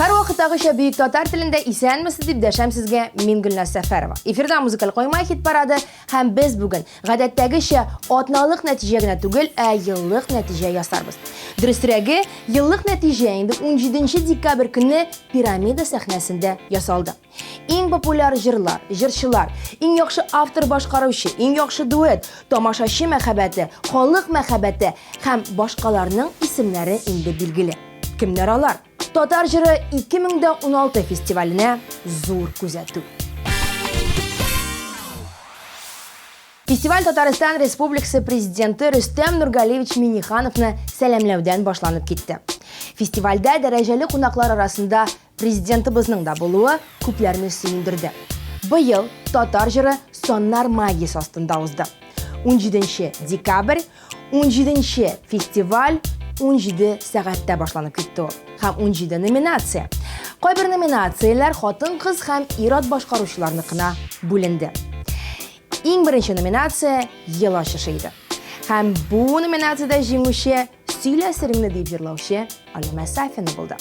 Her vaqtdagıcha Büyük Tatar tilinde isenmisiz deb dasham sizga men Gulnaz Safarova. Efirda muzikal qo'ymay hit paradi ham biz bugun гадәттәгечә атналык нәтиҗә генә түгел, еллык нәтиҗә ясарбыз. Дөресрәге, еллык нәтиҗә инде 17 декабрь көнне Пирамида сәхнәсендә ясалды. Иң популяр җырлар, җырчылар, иң яхшы автор башкаручы, иң яхшы дуэт, тамашачы мәхәббәте, халык мәхәббәте һәм башкаларның исемнәре инде билгеле. Кемнәр алар? Татар җыры 2016 фестиваленә зур күзәтү. Фестиваль Татарстан Республикасы президенты Рөстәм Нургалиевич Миңнехановны сәламләүдән башланып китте. Фестивальдә дәрәҗәле кунаклар арасында президентыбызның да булуы күпләрне сөендерде. Быел татар җыры саннар магиясе астында узды. 17 декабрь, 17 фестиваль 17 сәгатьтә башланып китте. Һәм 17 номинация. Кайбер номинацияләр хатын-кыз һәм ир-ат башкаручыларныкына бүленде. Иң беренче номинация ел ачышы иде. Һәм бу номинациядә җиңүче Сөйлә сереңне дип җырлаучы Алима Сафина булды.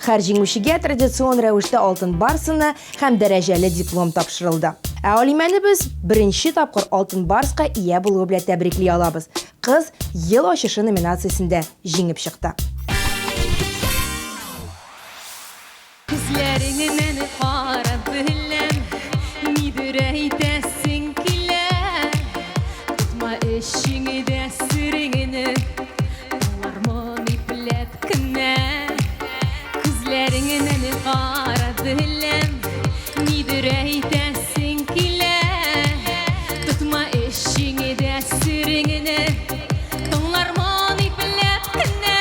Һәр җиңүчегә традицион рәвештә алтын барсына һәм дәрәҗәле диплом тапшырылды. Ә Алиманы без беренче тапкыр алтын барска ия булуы белән тәбрикли алабыз. Кыз ел ачышы номинациясендә җиңеп чыкты. Күзләреңнән карап беләм, нидер әйтәсең килә. Тутма эшеңдә сиреңне, арман ипләп кенә. Күзләреңнән карап беләм, нидер әйтәсең килә. Тутма эшеңдә сиреңне, арман ипләп кенә.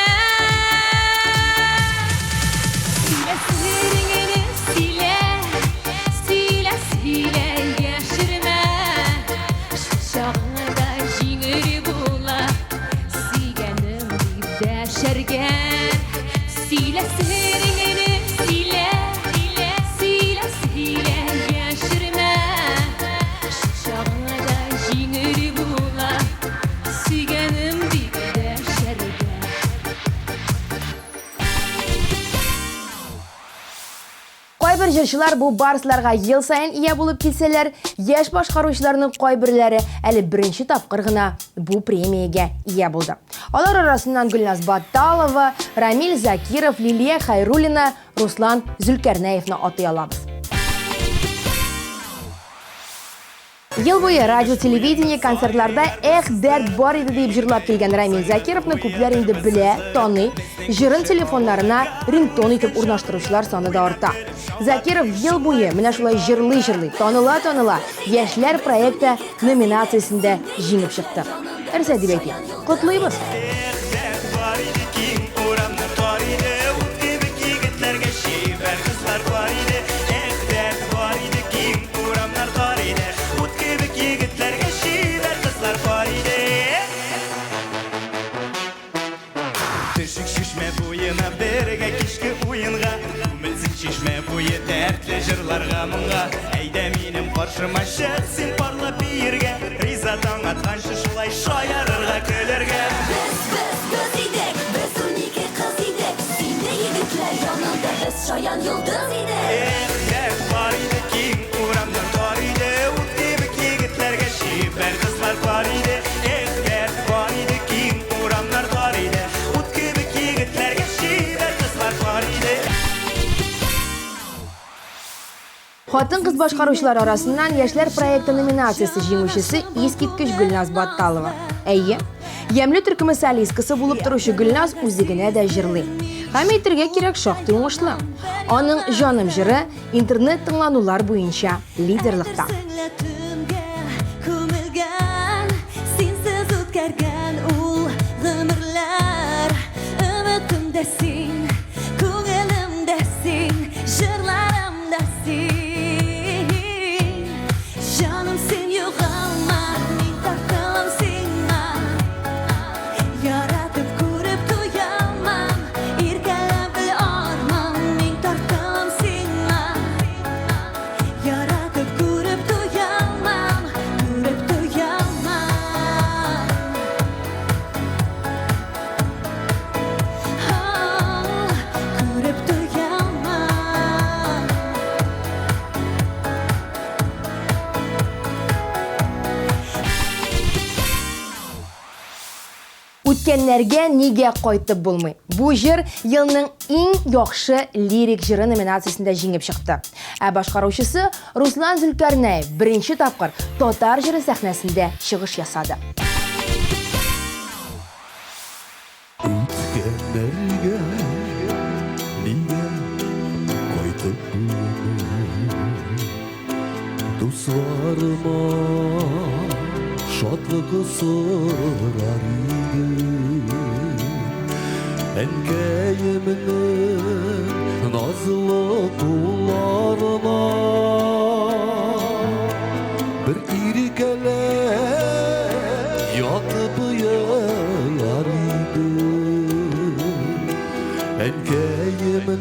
Кайбер җырчылар бу барсларга ел сайын ия булып килсәләр, яшь башкаручыларның кайберләре әле беренче тапкыр гына бу премиягә ия булды. Алар арасыннан Гөлназ Батталова, Рамил Закиров, Лилия Хайруллина, Руслан Зөлкәрнәевне атай алабыз. Ел буе радио-телевидение концертларда «Эх, дәрт бар иде» дип җырлап килгән Рамил Закировны күпләр инде белә, таный, җырын телефоннарына рингтон итеп урнаштыручылар саны да арта. Закиров ел буе менә шулай җырлый, таныла, яшьләр проекты номинациясендә җиңеп чыкты. Нәрсә дип әйтим? Котлыйбыз! Чишмә буе дәртле җырларга моңга, әйдә минем каршыма чык, син парлап биергә, риза таң атканчы шулай шаярырга, көләргә. Без идек, без унике кыз идек, синдә егетләр янында без шаян йолдыз идек. Дәрт бар иде киң урамда тар иде, ут кебек егетләргә шибәр кызлар бар иде. Дәрт бар иде киң урамнар тар иде, ут кебек егетләргә шибәр кызлар бар иде. Хатын-кыз башкаручылар арасыннан яшьләр проекты номинациясе җиңүчесе искиткеч Гөлназ Батталова. Әйе, ямьле төркеме солисткасы булып торучы Гөлназ үзе генә дә җырлый. Һәм әйтергә кирәк, шактый уңышлы. Аның җаным җыры интернет тыңланулар буенча лидерлыкта. Yara Үткәннәргә нигә кайтып булмый? Бу җыр елның иң яхшы лирик җыры номинациясендә җиңеп чыкты. Ә башкаручысы Руслан Зөлкарнәев беренче тапкыр татар җыры сәхнәсендә чыгыш ясады. Үткәннәргә нигә кайтып булмый? Дусларыма шатлыгы сорар идем, әнкәйемнең назлы кулларына бер иркәләп ятып елар идем, әнкәйемнең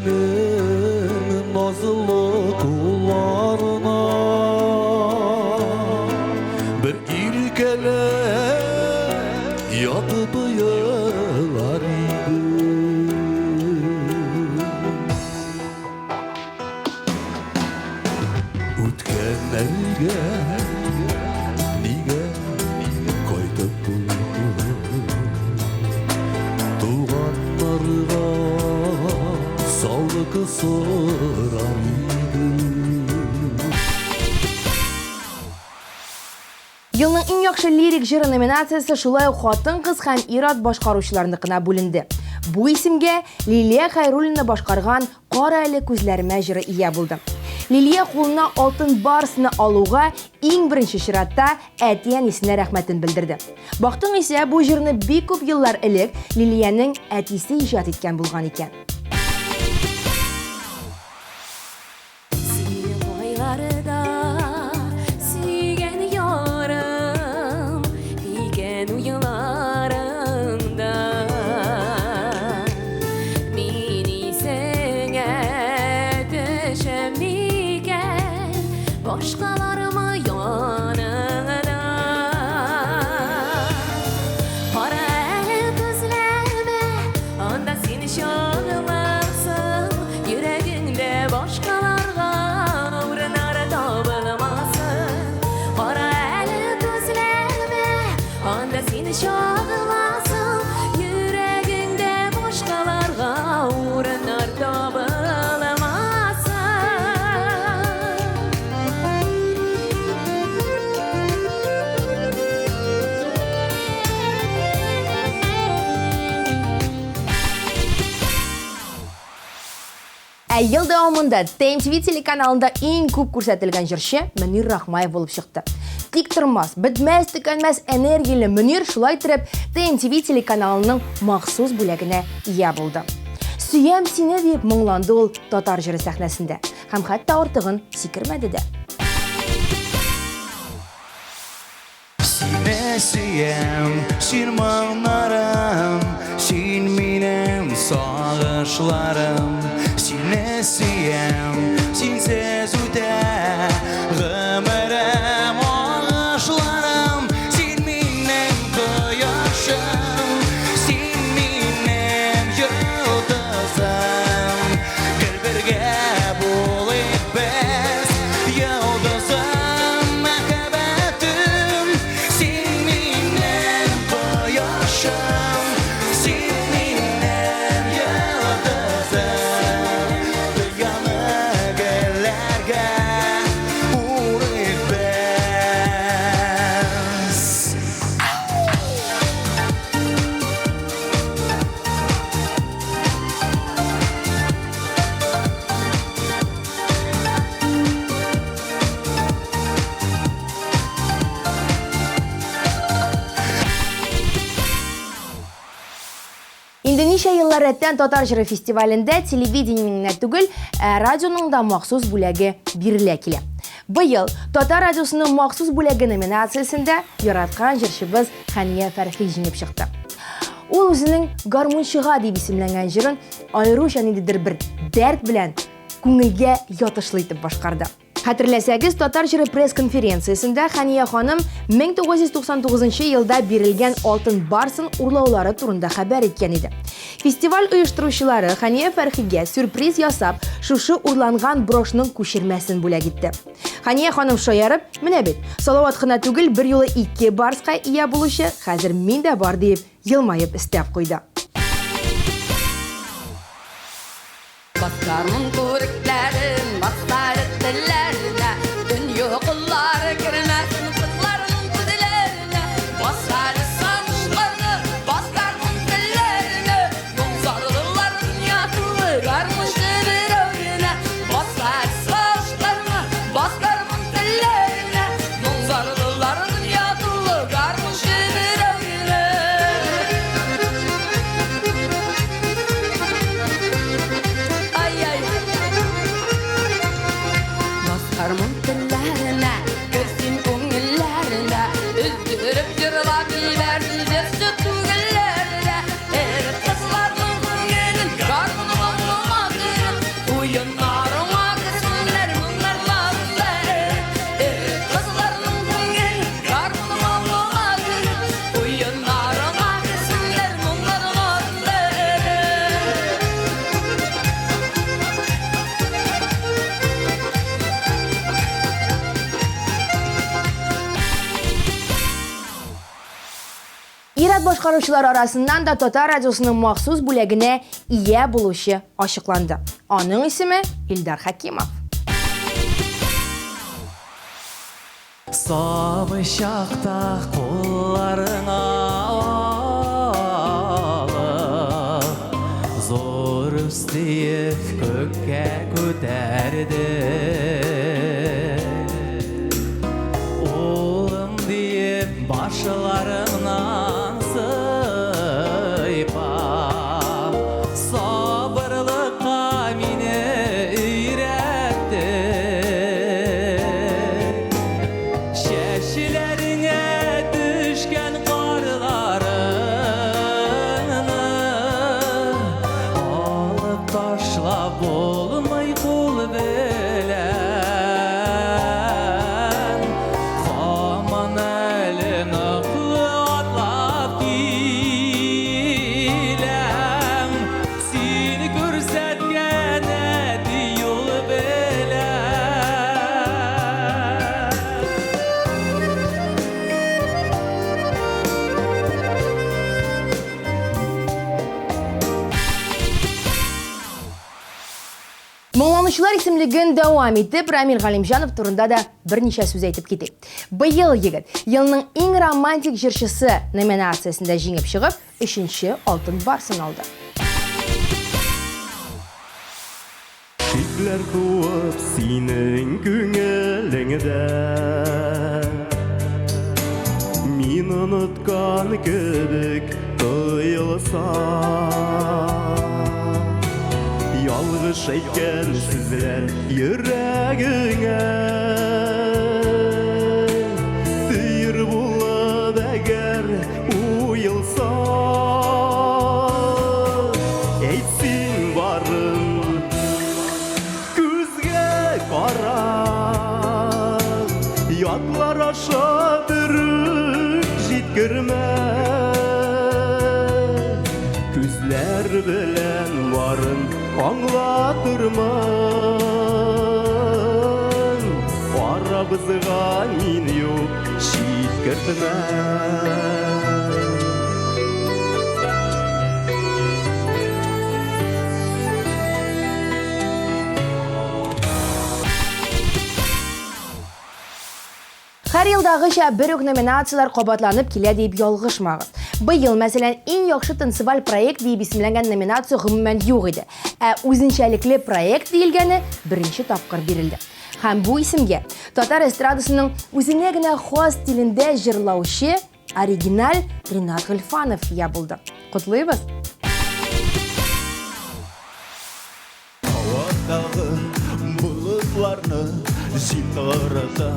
назлы кулларына bir irkelep yatıp yığılar idim. Ütkenlerge nige koytup tuğanlarga sağlık sorar idim. Елның иң яхшы лирик җыры номинациясе шулай ук хатын-кыз һәм ир-ат башкаручыларныкына бүленде. Бу исемгә Лилия Хайруллина башкарган «Кара әле күзләремә» җыры ия булды. Лилия кулына алтын барсыны алуга иң беренче чиратта әти-әнисенә рәхмәтен белдерде. Бактың исә бу җырны бик күп еллар элек Лилияның әтисе иҗат иткән булган икән. Başkalarımı yanına Para el gözlerime Anda seni şanlarsın Yüreğinde başkalarga Uğrınar tabılamasın Para el gözlerime Anda seni şanlarsın Yüreğinde başkalarga Uğrınar tabılamasın Ел дәвамында TMTV телеканалында иң күп күрсәтелгән җырчы Мөнир Рахмаев булып чыкты. Тик тормас, бетмәс, төкәнмәс энергияле Мөнир шулай итеп TMTV телеканалының махсус бүләгенә ия булды. Сөям сине дип моңланды ул татар җыры сәхнәсендә. Һәм хәтта артыгын сикермәде дә. Сине сөям, син моңнарым, син минем сагышларым. Сине сөям, синсез үтә гомерем агышларым. Син минем кояшым, син минем йолдызым. Гел бергә булыйк без, йолдызым, мәхәббәтем. Син минем кояшым, син минем йолдызым. Инде ничә еллар рәттән татар җыры фестивалендә телевидениене түгел, радионың да махсус бүләге бирелә килә. Быел татар радиосының махсус бүләге номинациясендә яраткан җырчыбыз Хәния Фәрхи җиңеп чыкты. Ул үзенең гармунчыга дип исемләнгән җырын аеруча ниндидер бер дәрт белән күңелгә ятышлы итеп башкарды. Хәтерләсәгез, Татар җыры пресс-конференциясендә Хания ханым 1999 елда бирелгән алтын барсын урлаулары турында хәбәр иткән иде. Фестиваль оештыручылары Хания Фәрхигә сюрприз ясап, шушы урланган брошның күчермәсен бүләк итте. Хания ханым шаярып, менә бит, Салават кына түгел, бер юлы 2 барска ия булучы, хәзер мин дә бар дип, елмаеп истәп куйды. Baskarmın körüklerin, basar ettilerine, dünya kulları girmesin kızların kudilerine. Basar sanışlarını, baskarmın dillerine, yolzarlılar dünyatını vermişti bir öğüne. Basar sanışlarını, baskarmın dillerine, yolzarlılar dünyatını vermişti bir öğüne. Baskarmın dillerine, gözün ko'ngillarine, üzdürüp jırlap yiberdi desti tugillerine. Kızlarning ko'ngilin, karmını anlamadın, uyunlarıma kısımlar bunlarlarlar. Kızlarning ko'ngilin, karmını anlamadın, uyunlarıma kısımlar bunlarlarlar. İрат башкаручылар арасыннан да Татар радиосының махсус бүлегенә ия булучы ачыкланды. Аның исеме Илдар Хакимов. Сабы шақта қолларыңа алып, зор үстиіп көкке көтерді. Олым дейіп башыларыңнан сыйпап, сабырлыққа мені үйретті. Шәшілеріңе düşkən qarlarını alıb taşlab olmay qul belən. Xaman əlin ıqlı atlab giləm, seni görsətkən ədi yol belən. Моңланучылар исемлеген дәвам итеп, Рамил Галимҗанов турында да берничә сүз әйтеп китик. Быел егет елның иң романтик җырчысы номинациясендә җиңеп чыгып, 3нче алтын барсын алды. Шикләр туып синең күңелеңдә, мин оныткан кебек тоелса. Ялгыш әйткән сүзләр йөрәгеңә тыйыр булып әгәр уелса. Әйтсин барын күзгә карап, ятлар аша бүрек җиткермә. Күзләр белән барын аңлатырмын, арабызга мин юк җиткертмә. Һәр елдагыча бер үк номинациялар кабатланып килә дип ялгышмагыз. Быел, мәсәлән, иң яхшы тынсыбаль проект дип исемләнгән номинация гомумән юк иде. Ә үзенчәлекле проект диелгәне беренче тапкыр бирелде. Һәм бу исемгә татар эстрадасының үзенә генә хас стилендә җырлаучы оригинал Ринат Гыйльфанов ия булды. Котлыйбыз. Havadagı bulutlarını житарата,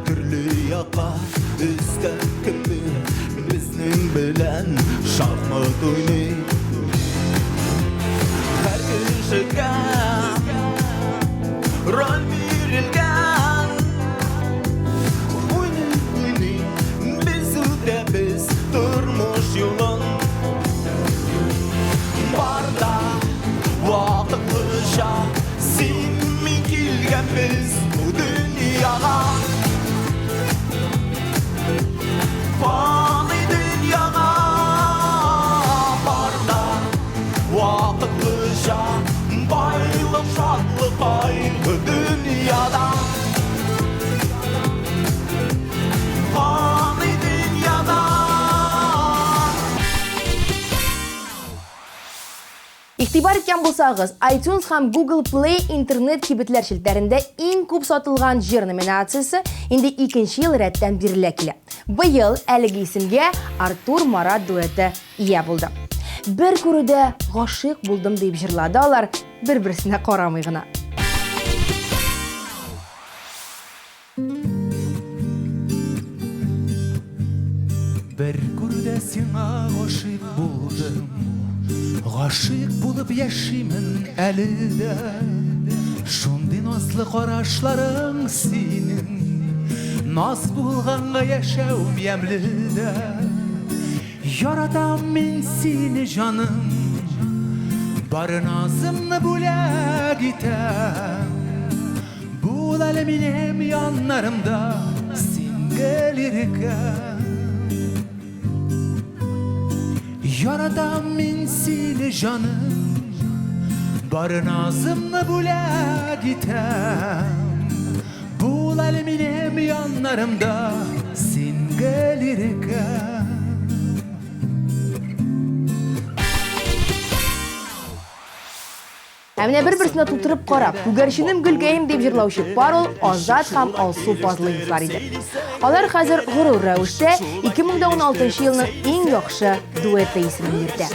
түрлі яқа үстән кілді, біздің білән шахмат ойнай. Һәр кешегә роль бирелгән. Игътибар иткән булсагыз, iTunes һәм Google Play интернет кибетләр шелтәрендә иң күп сатылган җыр номинациясе инде 2нче ел рәттән бирелә килә. Быел әлеге исемгә Артур Марат дуэты ия булды. Бер күрүдә гашыйк булдым дип җырлады алар, бер-берсенә карамый гына. Бер күрүдә сиңа гашыйк булдым, гашыйк булып яшимен әле дә. Шундый назлы карашларың синең, наз булганга яшәүм ямьле дә. Яратам мин сине җаным, бары назымны бүләк итәм. Бул әле минем яннарымда син гөлиркәм. Yaradam min seni canım, bari nazımla bule gitem. Bul eliminem yanlarımda sen gelirken. Әміне бір-бірсіне тутырып қарап, күгәршінім гүлгәйім деп жырлаучы Парул, Азат һәм Алсу фазлы йызлар иде. Алар хәзер ғорур рәвештә 2016 елның иң яхшы дуэты исемен йөртә.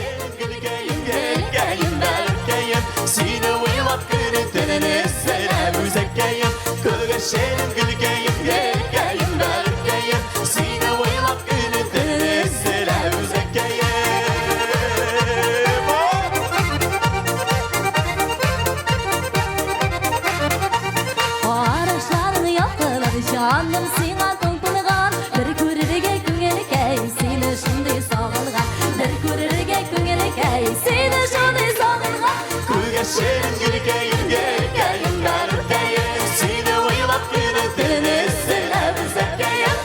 Canım sina tompulgan, bir körüge küngelikey, seni şimdi sağılgan. Bir körüge küngelikey, seni şimdi sağılgan. Күгәршәнем гөлкәем гөлкәем бәркәем, сине уйлап көне сәлам зәкәем.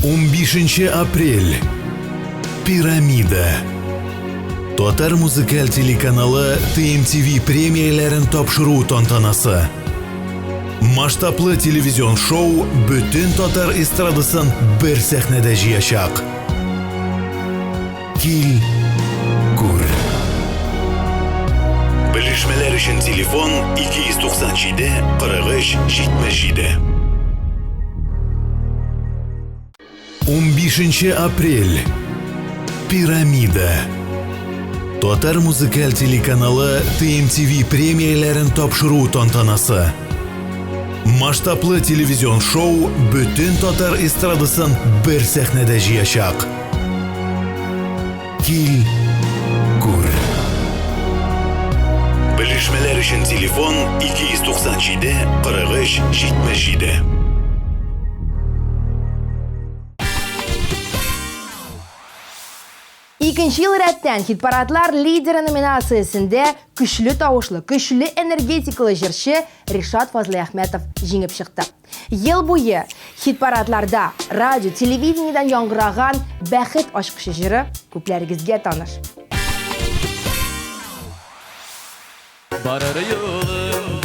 15 апрель. Пирамида. Татар музыкаль телеканалы TMTV премияләрен тапшыру тантанасы. Масштаблы телевизион шоу бүтән татар эстрадасын бер сәхнәдә җыячак. Кил, күр. Белешмәләр өчен телефон 297 43 77. 15 апрель. Пирамида. Татар музыкаль телеканалы TMTV премияләрен тапшыру тантанасы. Масштаблы телевизион шоу бүтән татар эстрадасын бер сәхнәдә җыячак. Кил, күр. Белешмәләр өчен телефон 297 43 77. Икенче ел рәттән хит-парадлар лидеры номинациясендә көчле тавышлы, көчле энергетикалы җырчы Ришат Фазлы Әхмәтов җиңеп чыкты. Ел буе хит-парадларда радио, телевидениедән яңгыраган бәхет ачкычы җыры күпләрегезгә таныш. Барар юлым,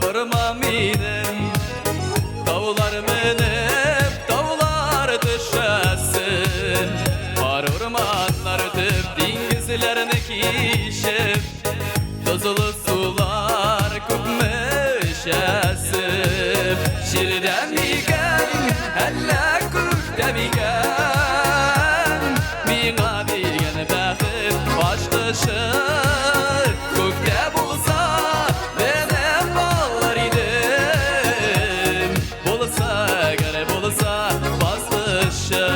барма минем, тауlar менеп, тауlar düşəsin. Бар урманлар төп диңгезләрне кишеп, тозлы сулар күпмешәсеп. Җирдә мигән, әллә күктә мигән, миңа биргән бәхет башкышы. Күктә булса, менә баллар идем, булса гәрә булса баскышы.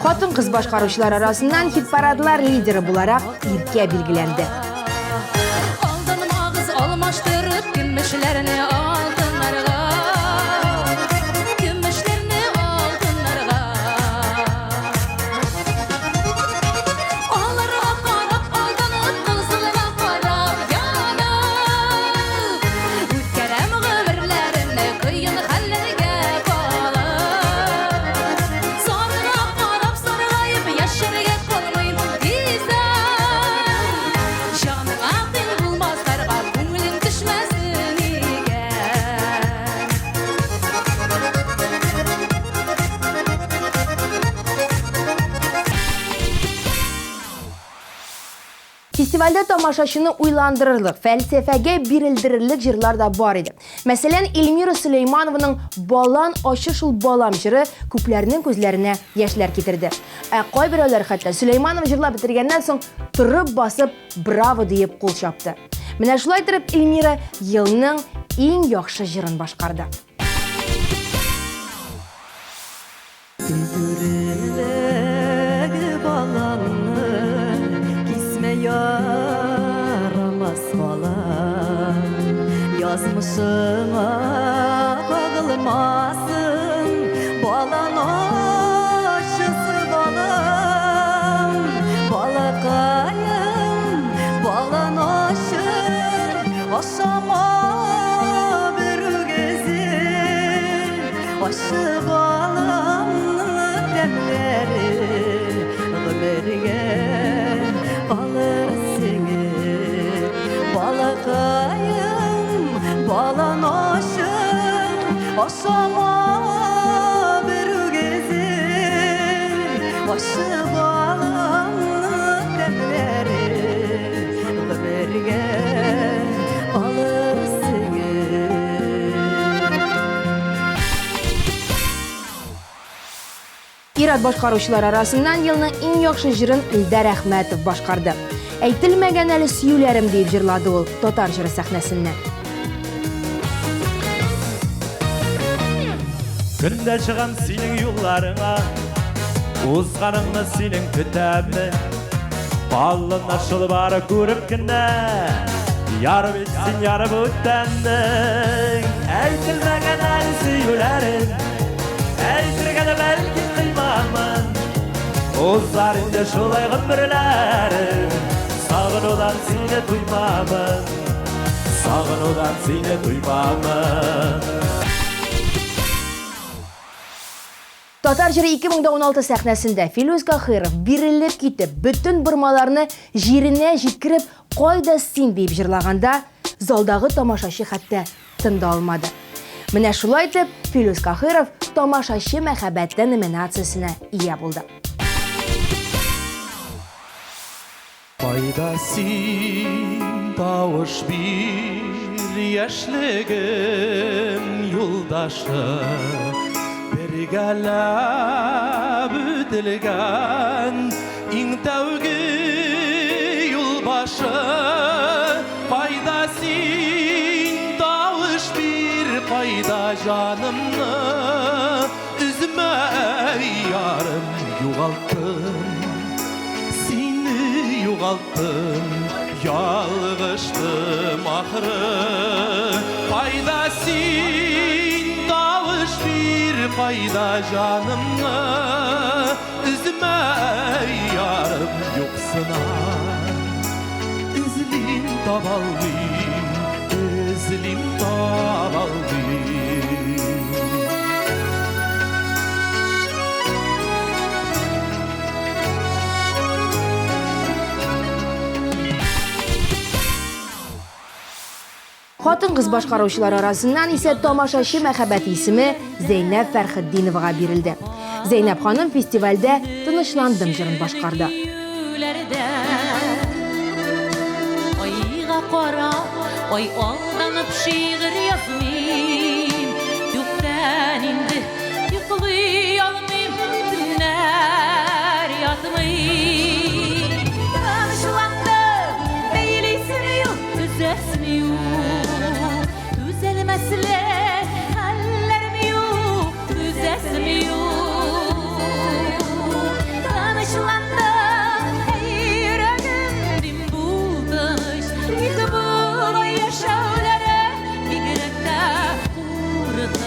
Хатын-кыз башкаручылар арасыннан хит-парадлар лидеры буларак Иркә билгеләнде. Алтын магыз алмаштырып көмешләрне алтыннарга, көмешләрне алтыннарга. Аларга карап алданып, кызылга карап яна. Үткәрәм гомерләрне кыен хәлләргә калып. Сарыга карап саргайып яшәргә калмыйм дисәм. Җаныма тел булмасларга күңелем төшмәсен игән. Фестивальдә тамашачыны уйландырырлык, фәлсәфәгә бирелдерерлек җырлар да бар иде. Мәсәлән, Эльмира Сөләйманованың «Балан ачы шул балам» җыры күпләрнең күзләренә яшьләр китерде. Ә кайберәүләр хәтта Сөләйманова җырлап бетергәннән соң торып басып «Браво!» диеп кул чапты. Менә шулай итеп Эльмира елның иң яхшы җырын башкарды. Yaramaz falan yazmışına kağılmasın balan aşısı balam balakayım balan aşı aşama bir gezir aşı balanın demleri gıberge kalır seni balakayım balan aşık aşama bir gezir başı balanın demleri gıberge kalır seni. İrad башкаручылар арасыннан елның иң яхшы җырын Илдар Әхмәтов башкарды. Әйтелмәгән әле сөюләрем дип җырлады ул татар җыры сәхнәсеннән. Күндә чыгам синең юлларыңа, узганыңны синең көтәмме. Баллына шул бары күреп кенә, яры бит син яры бүтәннең. Әйтелмәгән әле сөюләрем, әйтергә дә бәлки кыймамын. Узар инде шулай гомерләрем, сагынудан сине туймамын, сагынудан сине туймамын. Татар җыры 2016 сәхнәсендә Филүс Кахиров бирелеп китеп, бөтен бормаларны җиренә җиткереп, кайда син дип җырлаганда, залдагы тамашачы хәтта тында алмады. Менә шулай итеп, Филүс Кахиров тамашачы мәхәббәте номинациясенә ия булды. Кайда син тавыш бир яшьлегем юлдашы бергәләп үтелгән иң тәүге юлбашы. Кайда син тавыш бир, кайда җанымны үзмә ярым югалттым. Югалттым, ялгыштым ахры. Кайда син тавыш бир, кайда жанымны үзмә ярым юксына. Үзлим табалмыйм, үзлим табалмыйм. Хатын-кыз башкаручылар арасыннан исә тамашачы мәхәббәт исеме Зәйнәп Фәрхетдиновага бирелде. Зәйнәп ханым фестивальдә «Тынычландым» җырын башкарды. Айга карап, ай алданып шигырь язмыйм. Юктан инде йоклый алмыйм, төннәр ятмыйм. Тынычландым, бәйлисем юк, түзәсем юк. Түзәлмәсләр хәлләрем юк, түзәсем юк. Тынычландым, йөрәгем дим булдыш. Ник булай яшәүләре бигрәк тә куркыныч.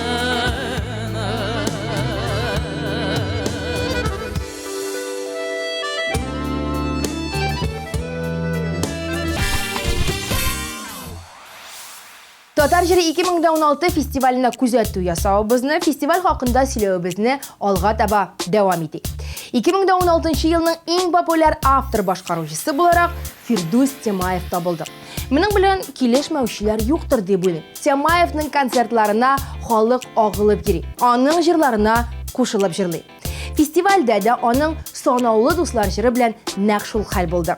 Татар җыры 2016 фестиваленә күзәтү ясавыбызны, фестиваль хакында сөйләвебезне алга таба дәвам итик. 2016 елның иң популяр автор башкаручысы буларак Фирдус Темаев табылды. Моның белән килешмәүчеләр юктыр дип уйлыйм. Темаевның концертларына халык агылып йөри, аның җырларына кушылып җырлый. Фестивальдә дә аның санаулы дуслар җыры белән нәкъ шул хәл булды.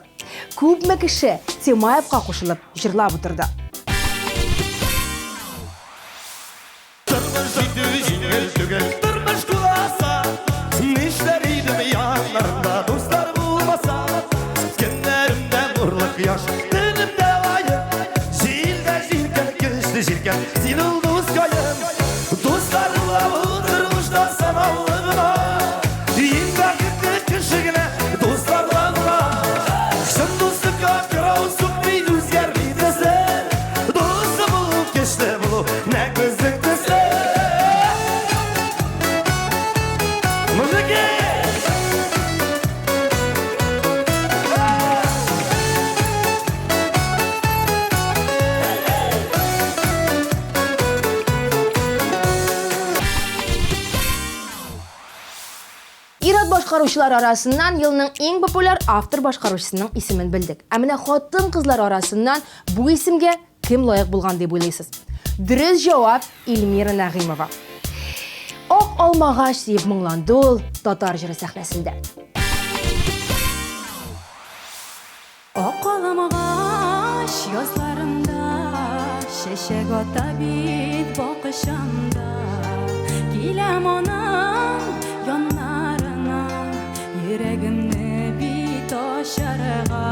күпме кеше Темаевка кушылып җырлап утырды. Durmuş kulasa, nişleriydim yanlarında dostlar bulmasa. Günlerimde nurluk yaş, dönümde ayım. Zilde zilken, kışlı zilken, zil olduz kayım. Dostlarla oturmuşlar sanallığına. İnda gitti kışıgına, dostlarla buna. Şın dostluk akıra olsun bir rüzgar bir deser. Dostu bulup geçti bulup, ne gözlük deser. İrad başqaruvchilar arasından yılның eng populyar автор başqaruvchisining ismini bildik. Amina xotin qizlar arasından bu isimga kim loyiq bo'lgan deb o'ylaysiz? Dürüst javob Elmira Nag'imova. Oq olmag'ach deb minglandı ul Tatar jiri sahnasida. Oq olmag'ach yozlarimda sheshak ota bit boqishimda kelam onam yonlarına yüreğimni bitoşarga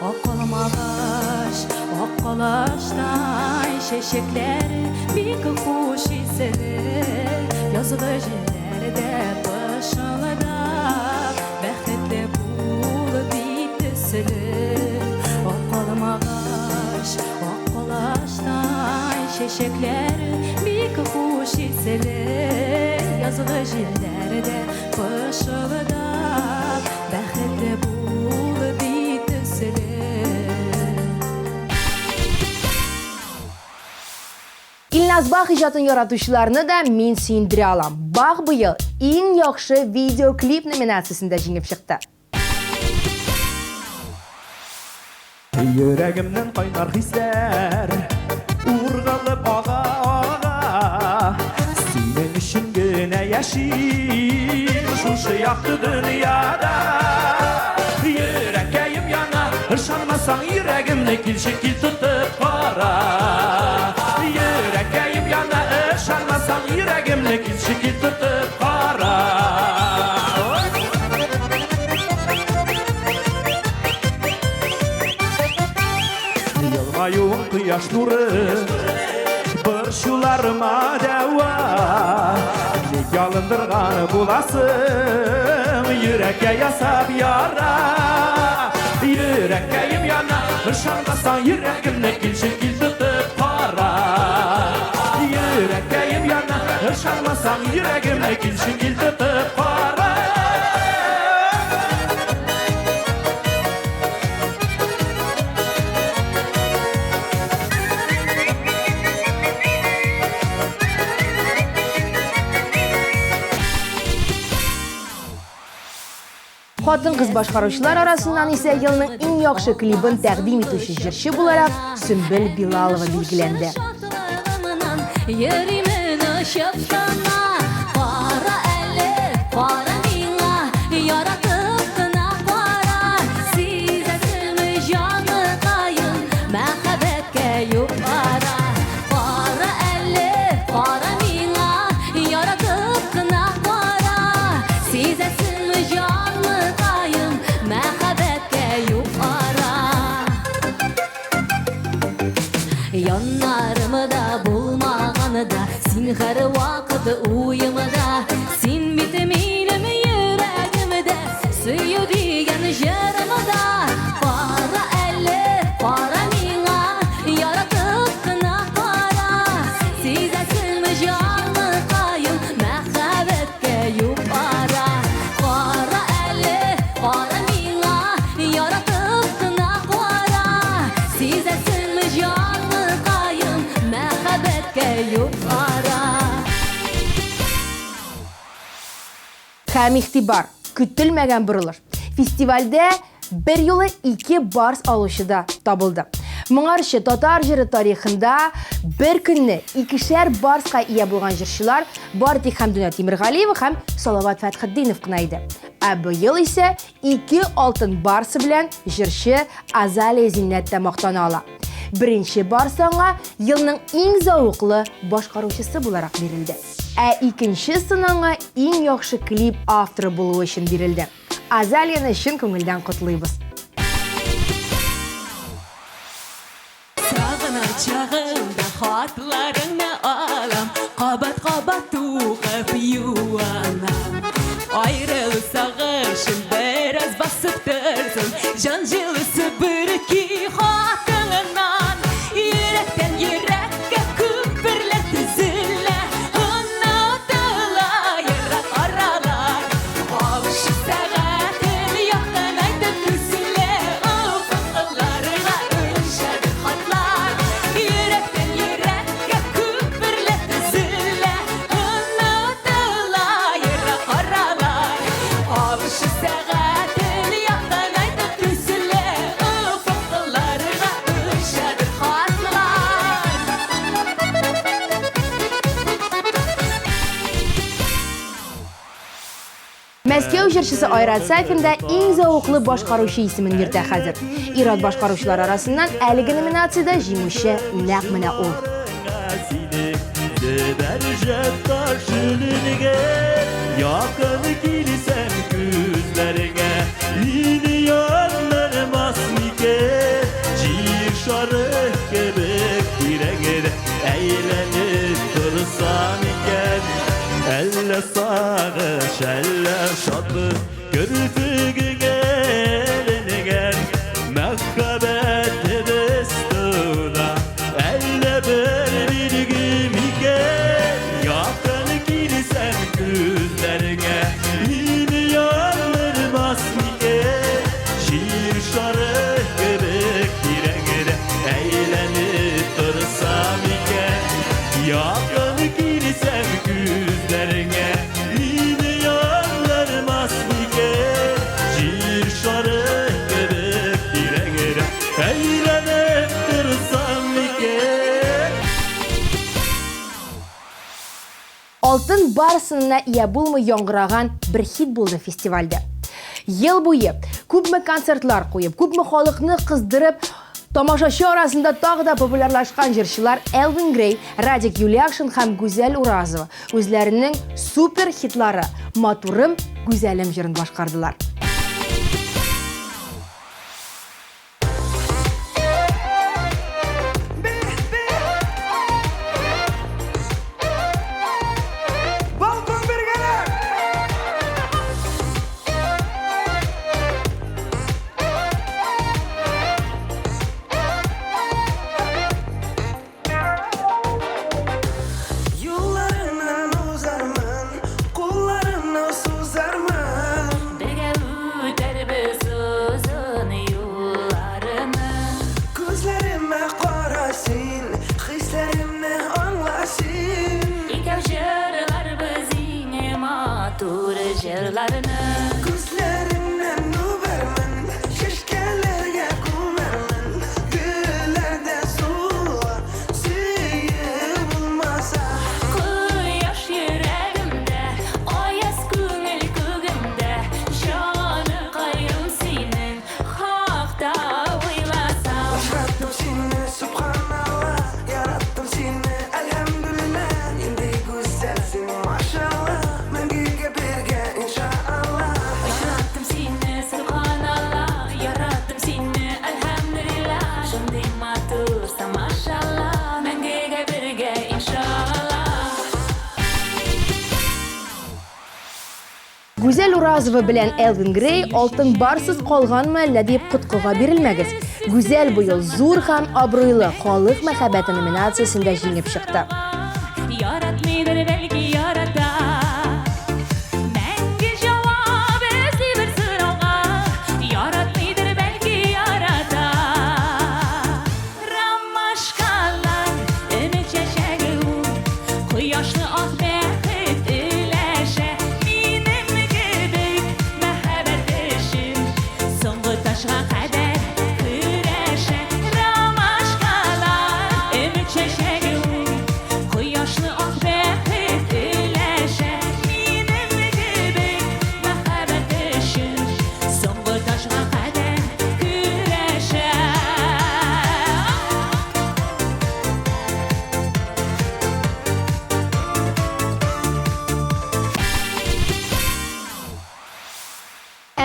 oq olmag'ach oq qo'lashday sheshaklar bik xush esilir yozg'i jillarda boshimda baxtli bo'lib bitisilir oq olmag'ach oq qo'lashday sheshaklar bik xush esilir yozg'i jillarda boshimda baxtli bo'lib bitisilir. Ilnaz Bax ijodini yaratuvchilarini da men suyundira olam. Bax bu yil eng yaxshi video klip nominatsiyasida jengib chiqdi. Yüreğimden kaynar hisler Urgalıp ağa ağa Senin için güne yaşayım Şu yaktı dünyada Yüreğim yana Irşanmasan yüreğimle kil şekil tutup para Yüreğim yana Irşanmasan yüreğimle kil şekil tutup para Yılmayın kıyaş nuru Bırşularıma deva Ne yalındırganı bulasın Yürek'e yasap yara Yüreğim yana Irşanmasan yüreğimle kil şekil tutup para Yüreğim yana Irşanmasan yüreğimle kil şekil tutup para Xotin-qiz boshqaruvchilar arasından ise yılның eng yaxshi klibini taqdim etuvchi jirchi bo'larak Sümbül Bilalova belgilandi. Yerimini şıptana para eli para mina yaratıp kına para size sığmış canı kayın mehabetke yok para para eli para mina yaratıp kına para size sığmış canı kayın mehabetke yok para yanlarımı da bulmağanı da sin her vakit uyumada sin bitiminim yüreğimde suyu diyen jarımda para eli para mina yaratıp kına para size sığmış canı kayın mehabetke yok para para eli para mina yaratıp kına para size sığmış canı kayın mehabetke yok para. Hem ihtibar, kütülmegen burulur. Festivalde bir yola 2 bars alışı da tabıldı. Моңарчы татар җыры тарихында бер көнне икешәр барска ия булган җырчылар бар тик Хәмдүнә Тимергалиева һәм Салават Фәтхетдинов кына иде. Ә быел исә 2 алтын барсы белән җырчы Азалия Зиннәт тә мактана ала. Беренче барсаңа елның иң зауыклы башкаручысы буларак бирелде. Ә икенче сынаңа иң яхшы клип авторы булуы өчен бирелде. Азалияны чын күңелдән котлыйбыз. Çağında hatlarını alam Qabat tuğab yuvanam Ayrılı sağışın biraz basıp dırsın Can jılısı bir iki hatından Yürekten yürekке küpürle tüzülle Hınnatıla yırak aralar Avşı sağatın yoktan ayda tüzülle Ufuklarına ışadı hatlar Yürekten yürekке küpürle tüzülle Hınnatıla yırak aralar Avşı sağatın yoktan ayda tüzülle Ufuklarına ışadı hatlar Мәскәү җырчысы Айрат Сафин да иң зауыклы башкаручы исемен йөртә хәзер. Ират башкаручылар арасыннан әлеге номинациядә җиңүче нәкъ менә ул. Yakın kilisen gözlerine milyonlar masnike Cişarı kebek direge eğlenip dursan iken Elle sağış elle şadı Görüntü gelene gel Mekhabet destuda Elle bir iken Yakın kilisen gözlerine milyonlar masnike Şirşarı göbek direge eğlenip dursam iken Yakın kilisen gözlerine milyonlar masnike Şirşarı göbek direge eğlenip dursam iken Алтын барысына ия булмый яңгыраган бер хит булды фестивальдә. Ел буе күпме концертлар куеп, күпме халыкны кыздырып, тамашачы арасында тагы да популярлашкан җырчылар Элвин Грей, Радик Юлиакшин һәм Гүзәл Уразова үзләренең супер хитлары Матурым, Гүзәлем җырын башкардылар. Yollarından uzarman, kollarına suzarman Birge üter biz uzun yollarını Gözlerime qarasın, hislerimle anlasın İkev jırlar bizine matur jırlarını Gözlerimden nuberman, şişkelerge kumerman Güllerde suğa, suyu bulmasa Kuyaş yüreğimde, ayas küngül kugimde Canı kayrım senin, hakta uylasam Yarattım seni subhanallah, yarattım seni elhamdülillah Endi güzelsin maşallah, mengiga birge inşallah Yarattım seni subhanallah, yarattım seni elhamdülillah Şunday matursan maşallah, mengege birge inşallah Гүзәл Уразова белән Элвин Грей алтын барсыз калганмы әллә дип коткыга бирелмәгез. Гүзәл быел зур һәм абруйлы халык мәхәббәте номинациясендә җиңеп чыкты. Yaratmıdır belki yarata Məngi cevap özlü bir sınağa Yaratmıdır belki yarata Ramaşkalar ümit çeşəgi Kuyaşlı ah bəxit iləşə Minim gibi məhəbbət işim Sonğu taşğa qədər kürəşə Ramaşkalar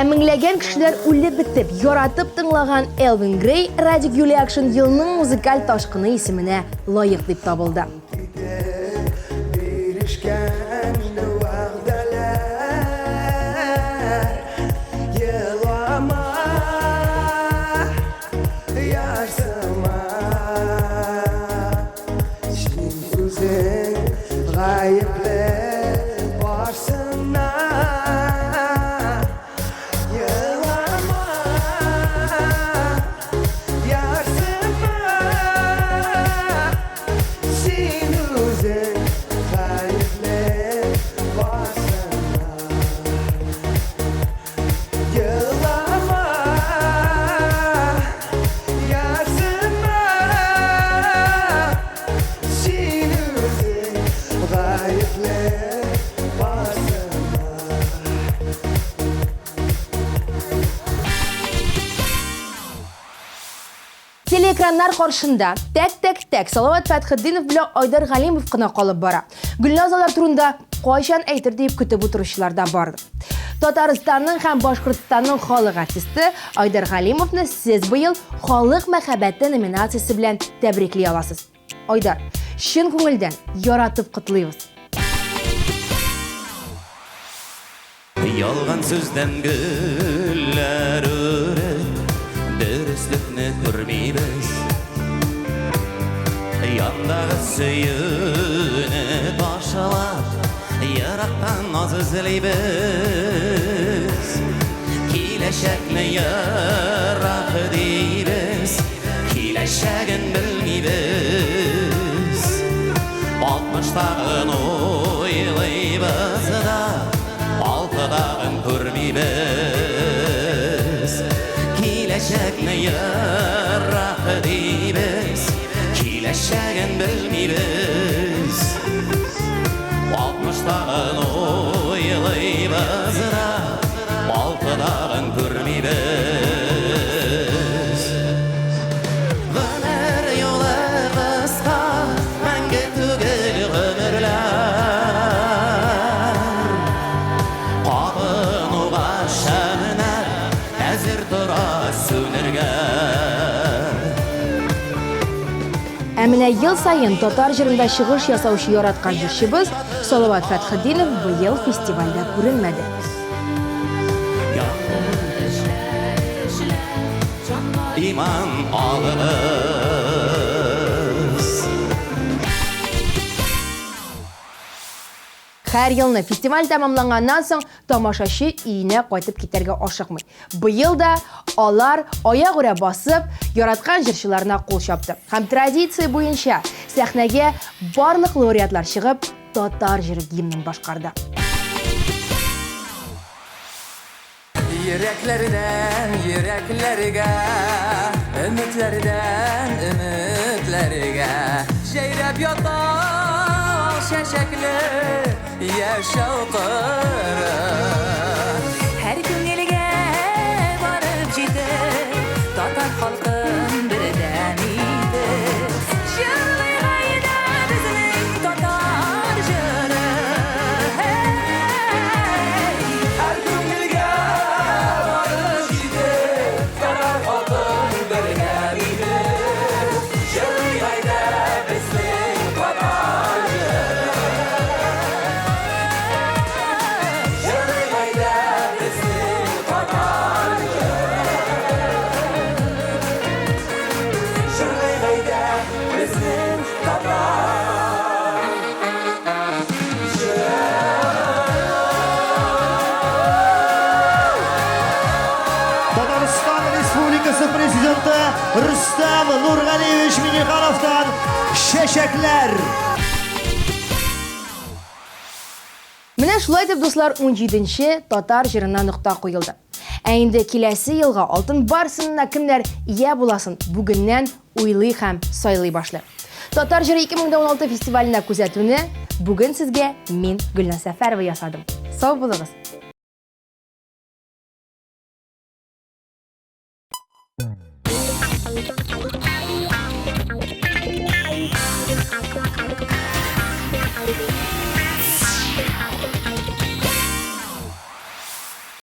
Меңләгән кешеләр үлеп бетеп, яратып тыңлаган Элвин Грей Radic Юли Action елның музыкаль ташкыны исеменә лаек дип табылды. Телеэкраннар каршында тәк Салават Фәтхетдинов белән Айдар Галимов кына калып бара. Гөлназалар турында кайчан әйтер дип көтеп утыручылар да барды. Татарстанның һәм Башкортстанның халык артисты Айдар Галимовны сез быел халык мәхәббәте номинациясе белән тәбрикли аласыз. Айдар, чын күңелдән яратып котлыйбыз. Ялган сүздән гөлләр үреп, дөреслекне күрмибез. Яндагы сөйүне башлап, ярактан наз эзлибез. Киләчәкне ярак дибез, киләчәген белмибез. 60-тагын уйлыйбыз да, 6-тагын күрмибез. Киләчәкне ярак дибез, киләчәген белмибез. 60-тагын уйлыйбыз да, 6-тагын күрмибез. Гомер юлы кыска, мәңге түгел гомерләр. Кабынуга шәмнәр, әзер тора сүнергә. Менә ел сайын татар җырында чыгыш ясаучы яраткан җырчыбыз Салават Фәтхетдинов быел фестивальдә күренмәде. Иман алыбыз. Һәр елны фестиваль тәмамланганнан соң тамашачы өенә кайтып китәргә ашыкмый. Быел да алар аягүрә басып, яраткан җырчыларына кул чапты. Һәм традиция буенча сәхнәгә барлык лауреатлар чыгып, татар җыры гимнын башкарды. Yüreklerden yüreklerge, ümitlerden ümitlerge, Jeyrep yatan şeşekli yaşaukları. Her gün ilge varıp ciddi, tatar halkın birden iyiydi. Jırlı gayda bizning tatar jırı. Her gün ilge Татарстан Республикасы Президенты Рустам Нургалиевич Минихановтан чәчәкләр. Менә шулай дип, дуслар, 17-нче татар җырына нокта куелды. Ә инде киләсе елга алтын барсынына кемнәр ия буласын бүгеннән уйлый һәм сайлый башлый. Татар җыры 2016 фестиваленә күзәтүне бүген сезгә мин Гөлназ Сәфәрова ясадым. Сау булыгыз. Thank you.